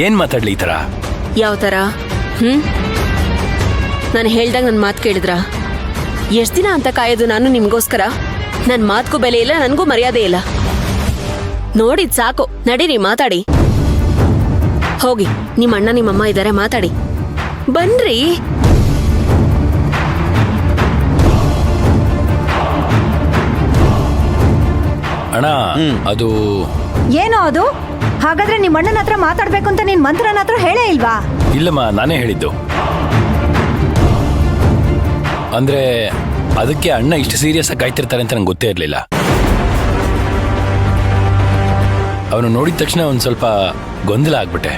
ಏನ್ ಮಾತಾಡ್ಲಿ ಈ ತರ? ಯಾವ ತರ? ನಾನು ಹೇಳ್ದಾಗ ನನ್ನ ಮಾತು ಕೇಳಿದ್ರ? ಎಷ್ಟ್ ದಿನ ಅಂತ ಕಾಯೋದು ನಾನು ನಿಮ್ಗೋಸ್ಕರ? ನನ್ ಮಾತ್ಗೂ ಬೆಲೆ ಇಲ್ಲ, ನನ್ಗೂ ಮರ್ಯಾದೆ ಇಲ್ಲ. ನೋಡಿದ್ ಸಾಕು, ನಡೀರಿ ಮಾತಾಡಿ. ಹೋಗಿ, ನಿಮ್ಮ ಅಣ್ಣ ನಿಮ್ಮಮ್ಮ ಇದ್ದಾರೆ, ಮಾತಾಡಿ. ಬನ್ರಿ. ಅಣ್ಣ ಅದು ಏನೋ ಅದು? ಹಾಗಾದ್ರೆ ನಿಮ್ಮ ಅಣ್ಣನ ಹತ್ರ ಮಾತಾಡ್ಬೇಕು ಅಂತ ನಿನ್ ಮಂತ್ರನ ಹತ್ರ ಹೇಳೇ ಇಲ್ವಾ? ಇಲ್ಲಮ್ಮ, ನಾನೇ ಹೇಳಿದ್ದು. ಅಂದ್ರೆ ಅದಕ್ಕೆ ಅಣ್ಣ ಇಷ್ಟು ಸೀರಿಯಸ್ ಆಗಿ ಕಾಯ್ತಿರ್ತಾರೆ ಅಂತ ನಂಗೆ ಗೊತ್ತೇ ಇರಲಿಲ್ಲ. ಅವನು ನೋಡಿದ ತಕ್ಷಣ ಒಂದ್ ಸ್ವಲ್ಪ ಗೊಂದಲ ಆಗ್ಬಿಟ್ಟೆ.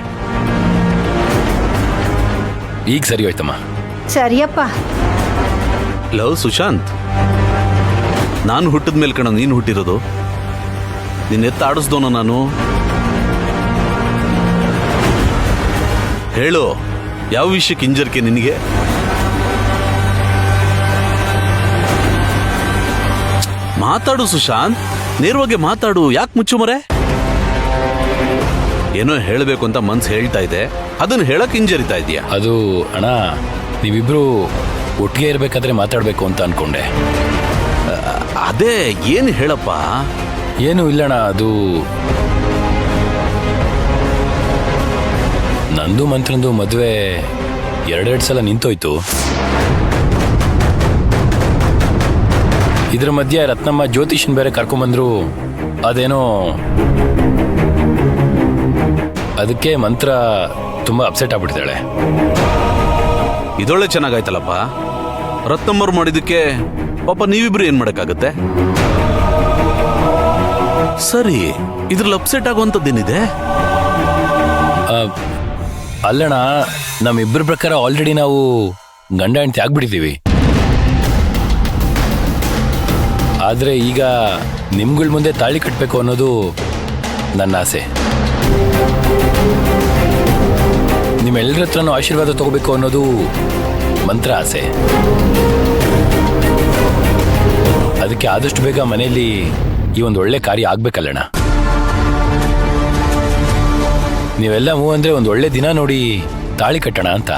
ಈಗ ಸರಿ ಹೋಯ್ತಮ್ಮ. ಸರಿಯಪ್ಪ. ಲವ್ ಸುಶಾಂತ್, ನಾನು ಹುಟ್ಟಿದ ಮೇಲೆ ಕಣ ನೀನು ಹುಟ್ಟಿರೋದು. ನಿನ್ನ ಎತ್ತ ಆಡಿಸ್ದೋನ ನಾನು. ಹೇಳು, ಯಾವ ವಿಷಯಕ್ಕೆ ಹಿಂಜರಿಕೆ ನಿನಗೆ? ಮಾತಾಡು ಸುಶಾಂತ್, ನೇರವಾಗಿ ಮಾತಾಡು. ಯಾಕೆ ಮುಚ್ಚುಮರೆ? ಏನೋ ಹೇಳಬೇಕು ಅಂತ ಮನ್ಸು ಹೇಳ್ತಾ ಇದೆ, ಅದನ್ನ ಹೇಳಕ್ ಹಿಂಜರಿತಾ ಇದೆಯಾ? ಅದು ಅಣ್ಣ, ನೀವಿಬ್ರು ಒಟ್ಟಿಗೆ ಇರ್ಬೇಕಾದ್ರೆ ಮಾತಾಡ್ಬೇಕು ಅಂತ ಅನ್ಕೊಂಡೆ. ಅದೇ, ಏನು ಹೇಳಪ್ಪ? ಏನು ಇಲ್ಲಣ್ಣ, ಅದು ನಂದು ಮಂತ್ರಂದು ಮದುವೆ ಎರಡೆರಡು ಸಲ ನಿಂತೋಯ್ತು. ಇದ್ರ ಮಧ್ಯೆ ರತ್ನಮ್ಮ ಜ್ಯೋತಿಷನ್ ಬೇರೆ ಕರ್ಕೊಂಬಂದ್ರು. ಅದೇನೋ ಅದಕ್ಕೆ ಮಂತ್ರ ತುಂಬಾ ಅಪ್ಸೆಟ್ ಆಗ್ಬಿಡ್ತಾಳೆ. ಇದೊಳ್ಳೆ ಚೆನ್ನಾಗಾಯ್ತಲ್ಲಪ್ಪ. ರತ್ನಮ್ಮರು ಮಾಡಿದಕ್ಕೆ ಪಾಪ ನೀವಿಬ್ರು ಏನ್ ಮಾಡಕ್ಕಾಗತ್ತೆ? ಸರಿ, ಇದ್ರಲ್ಲಿ ಅಪ್ಸೆಟ್ ಆಗುವಂಥದ್ದೇನಿದೆ? ಅಲ್ಲಣ್ಣ, ನಮ್ಮಿಬ್ಬರ ಪ್ರಕಾರ ಆಲ್ರೆಡಿ ನಾವು ಗಂಡ ಹೆಂಡತಿ ಆಗ್ಬಿಟ್ಟಿದ್ದೀವಿ. ಆದ್ರೆ ಈಗ ನಿಮ್ಗಳ ಮುಂದೆ ತಾಳಿ ಕಟ್ಟಬೇಕು ಅನ್ನೋದು ನನ್ನ ಆಸೆ. ನಿಮ್ಮೆಲ್ಲರ ಹತ್ರನೂ ಆಶೀರ್ವಾದ ತಗೋಬೇಕು ಅನ್ನೋದು ಮಂತ್ರ ಆಸೆ. ಅದಕ್ಕೆ ಆದಷ್ಟು ಬೇಗ ಮನೆಯಲ್ಲಿ ಈ ಒಂದು ಒಳ್ಳೆ ಕಾರ್ಯ ಆಗ್ಬೇಕಲ್ಲಣ್ಣ. ನೀವೆಲ್ಲ ಹೂ ಅಂದ್ರೆ ಒಂದು ಒಳ್ಳೆ ದಿನ ನೋಡಿ ತಾಳಿ ಕಟ್ಟೋಣ ಅಂತ.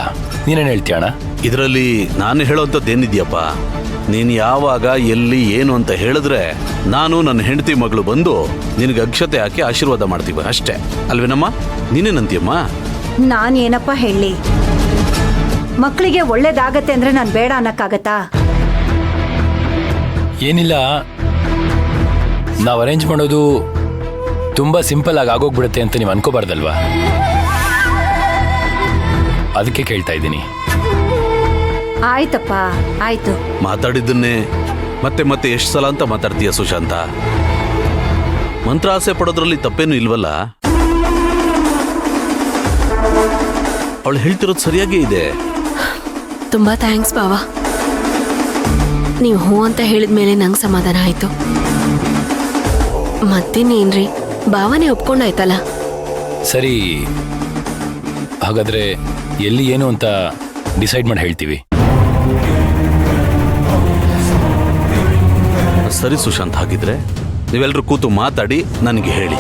ನೀನೇನು ಹೇಳ್ತೀಯ ಅಣ್ಣ? ಇದರಲ್ಲಿ ನಾನು ಹೇಳೋಂಥದ್ದೇನಿದೆಯಪ್ಪ? ನೀನು ಯಾವಾಗ ಎಲ್ಲಿ ಏನು ಅಂತ ಹೇಳಿದ್ರೆ ನಾನು ನನ್ನ ಹೆಂಡತಿ ಮಗಳು ಬಂದು ನಿನಗೆ ಅಕ್ಷತೆ ಹಾಕಿ ಆಶೀರ್ವಾದ ಮಾಡ್ತೀವಿ ಅಷ್ಟೇ, ಅಲ್ವೇನಮ್ಮ? ನೀನೇನಂತೀಯಮ್ಮ? ನಾನೇನಪ್ಪ ಹೇಳಿ? ಮಕ್ಕಳಿಗೆ ಒಳ್ಳೇದಾಗತ್ತೆ ಅಂದ್ರೆ ನಾನು ಬೇಡ ಅನ್ನಕ್ಕಾಗತ್ತಾ? ಏನಿಲ್ಲ, ನಾವು ಅರೇಂಜ್ ಮಾಡೋದು ತುಂಬಾ ಸಿಂಪಲ್ ಆಗಿ ಆಗೋಗ್ಬಿಡುತ್ತೆ ಅಂತ ನೀವು ಅನ್ಕೋಬಾರ್ದಲ್ವಾ? ಅದಕ್ಕೆ ಕೇಳ್ತಾ ಇದ್ದೀನಿ. ಆಯ್ತಪ್ಪ, ಆಯ್ತು. ಮಾತಾಡಿದ್ದನ್ನೇ ಮತ್ತೆ ಮತ್ತೆ ಎಷ್ಟು ಸಲ ಅಂತ ಮಾತಾಡ್ತೀಯ ಸುಶಾಂತ? ಮಂತ್ರ ಆಸೆ ಪಡೋದ್ರಲ್ಲಿ ತಪ್ಪೇನು ಇಲ್ವಲ್ಲ? ಅವಳು ಹೇಳ್ತಿರೋದು ಸರಿಯಾಗೇ ಇದೆ. ತುಂಬಾ ಥ್ಯಾಂಕ್ಸ್ ಬಾವ. ನೀವು ಹೂ ಅಂತ ಹೇಳಿದ್ಮೇಲೆ ನಂಗೆ ಸಮಾಧಾನ ಆಯ್ತು. ಮತ್ತೇನೇನ್ರಿ, ಭಾವನೆ ಒಪ್ಕೊಂಡಾಯ್ತಲ್ಲ. ಸರಿ, ಹಾಗಾದ್ರೆ ಎಲ್ಲಿ ಏನು ಅಂತ ಡಿಸೈಡ್ ಮಾಡಿ ಹೇಳ್ತೀವಿ. ಸರಿ ಸುಶಾಂತ್, ಹಾಗಿದ್ರೆ ನೀವೆಲ್ಲರೂ ಕೂತು ಮಾತಾಡಿ ನನಗೆ ಹೇಳಿ.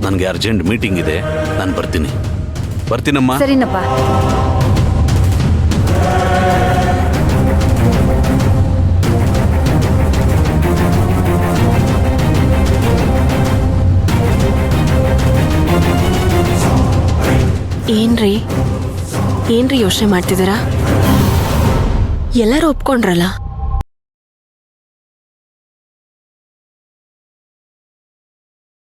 ನನಗೆ ಅರ್ಜೆಂಟ್ ಮೀಟಿಂಗ್ ಇದೆ, ನಾನು ಬರ್ತೀನಮ್ಮ. ಸರಿನಪ್ಪ. ಏನ್ರಿ ಯೋಚನೆ ಮಾಡ್ತಿದ್ದೀರಾ? ಎಲ್ಲರೂ ಒಪ್ಕೊಂಡ್ರಲ್ಲ?